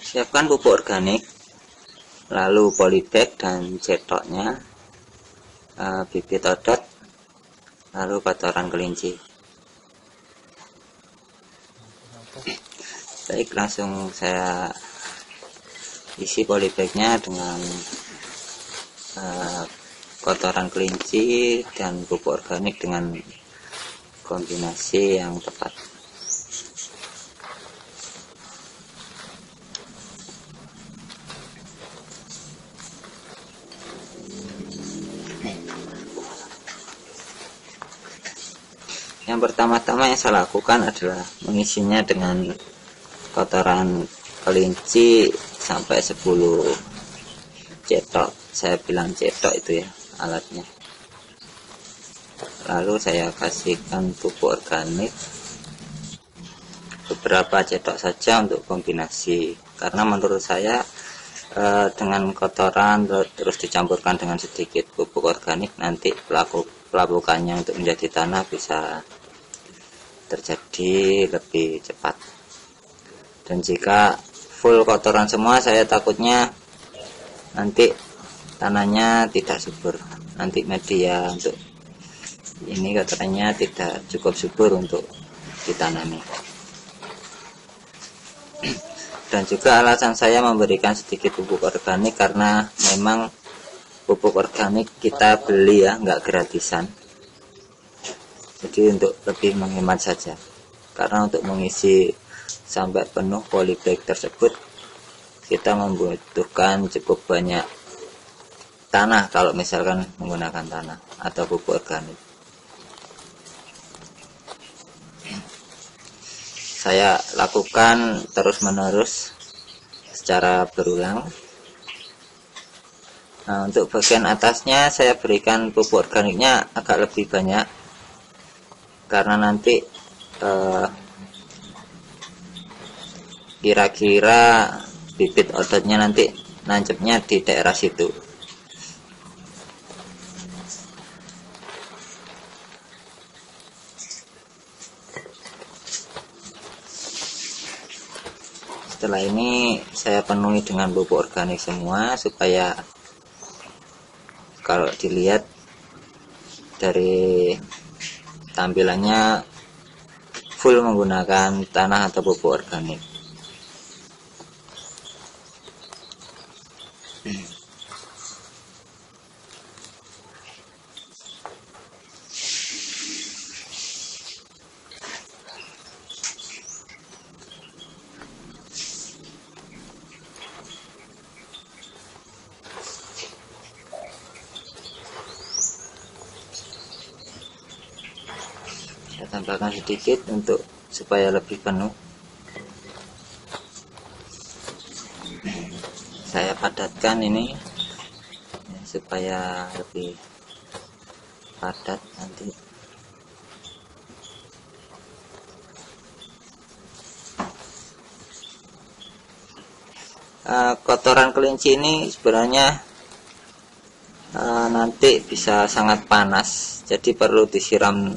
Siapkan pupuk organik, lalu polybag dan cetoknya, bibit odot, lalu kotoran kelinci. Baik, langsung saya isi polybagnya dengan kotoran kelinci dan pupuk organik dengan kombinasi yang tepat. Yang pertama-tama yang saya lakukan adalah mengisinya dengan kotoran kelinci sampai 10 cetok. Saya bilang cetok itu ya alatnya. Lalu saya kasihkan pupuk organik beberapa cetok saja untuk kombinasi, karena menurut saya dengan kotoran terus dicampurkan dengan sedikit pupuk organik, nanti pelapukannya untuk menjadi tanah bisa terjadi lebih cepat. Dan jika full kotoran semua, saya takutnya nanti tanahnya tidak subur, nanti media untuk ini kotorannya tidak cukup subur untuk ditanami. Dan juga alasan saya memberikan sedikit pupuk organik karena memang pupuk organik kita beli ya, nggak gratisan. Jadi untuk lebih menghemat saja, karena untuk mengisi sampai penuh polybag tersebut kita membutuhkan cukup banyak tanah kalau misalkan menggunakan tanah atau pupuk organik. Saya lakukan terus-menerus secara berulang. Nah, untuk bagian atasnya saya berikan pupuk organiknya agak lebih banyak, karena nanti kira-kira bibit odotnya nanti nancepnya di daerah situ. Setelah ini saya penuhi dengan pupuk organik semua, supaya kalau dilihat dari tampilannya full menggunakan tanah atau pupuk organik. Saya tambahkan sedikit untuk supaya lebih penuh. Saya padatkan ini supaya lebih padat nanti. Kotoran kelinci ini sebenarnya nanti bisa sangat panas, jadi perlu disiram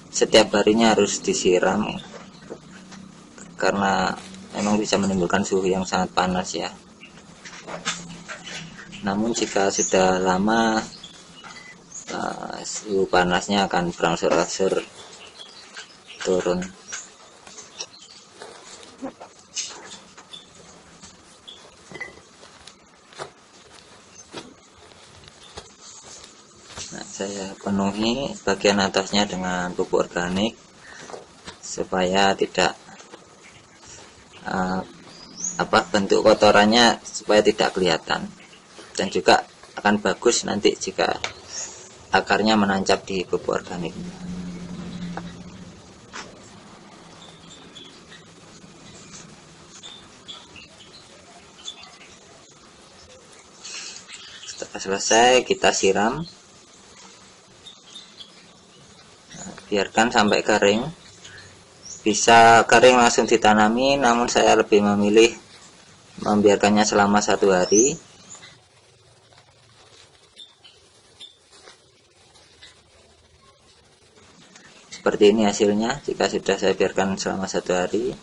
setiap harinya, harus disiram karena memang bisa menimbulkan suhu yang sangat panas ya. Namun jika sudah lama suhu panasnya akan berangsur-angsur turun. Nah, saya penuhi bagian atasnya dengan pupuk organik supaya tidak bentuk kotorannya supaya tidak kelihatan, dan juga akan bagus nanti jika akarnya menancap di pupuk organik. Setelah selesai kita siram, biarkan sampai kering. Bisa kering langsung ditanami, namun saya lebih memilih membiarkannya selama 1 hari. Seperti ini hasilnya jika sudah saya biarkan selama 1 hari.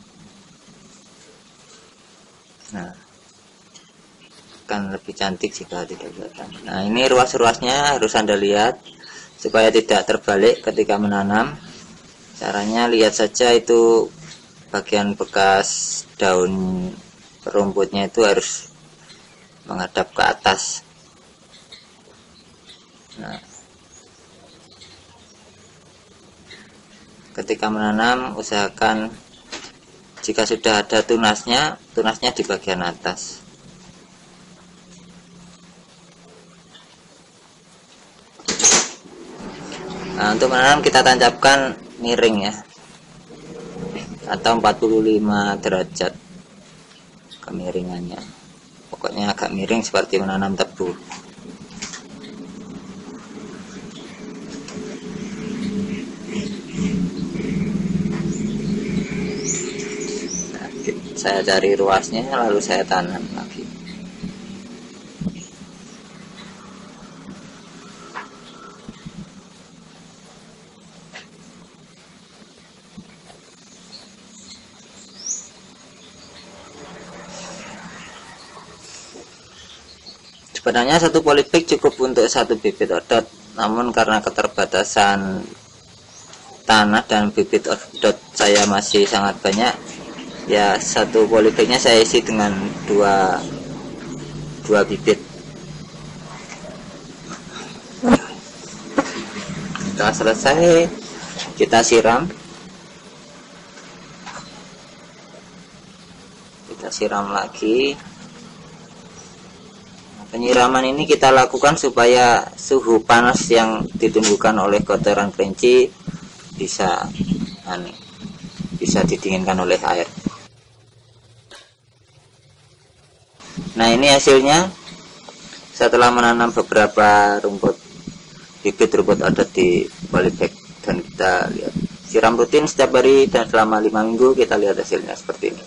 Nah, akan lebih cantik jika tidak kelihatan. Nah, ini ruas-ruasnya harus Anda lihat supaya tidak terbalik ketika menanam. Caranya lihat saja itu bagian bekas daun rumputnya itu harus menghadap ke atas. Nah, ketika menanam usahakan jika sudah ada tunasnya di bagian atas. Nah, untuk menanam kita tancapkan miring ya, atau 45 derajat kemiringannya. Pokoknya agak miring seperti menanam tebu. Nah, saya cari ruasnya lalu saya tanam lagi. Sebenarnya satu polybag cukup untuk satu bibit odot, namun karena keterbatasan tanah dan bibit odot saya masih sangat banyak, ya satu polybagnya saya isi dengan dua bibit. Setelah selesai kita siram lagi. Penyiraman ini kita lakukan supaya suhu panas yang ditimbulkan oleh kotoran kelinci bisa didinginkan oleh air. Nah, ini hasilnya setelah menanam beberapa bibit rumput odot di polybag, dan kita lihat siram rutin setiap hari dan selama 5 minggu kita lihat hasilnya seperti ini.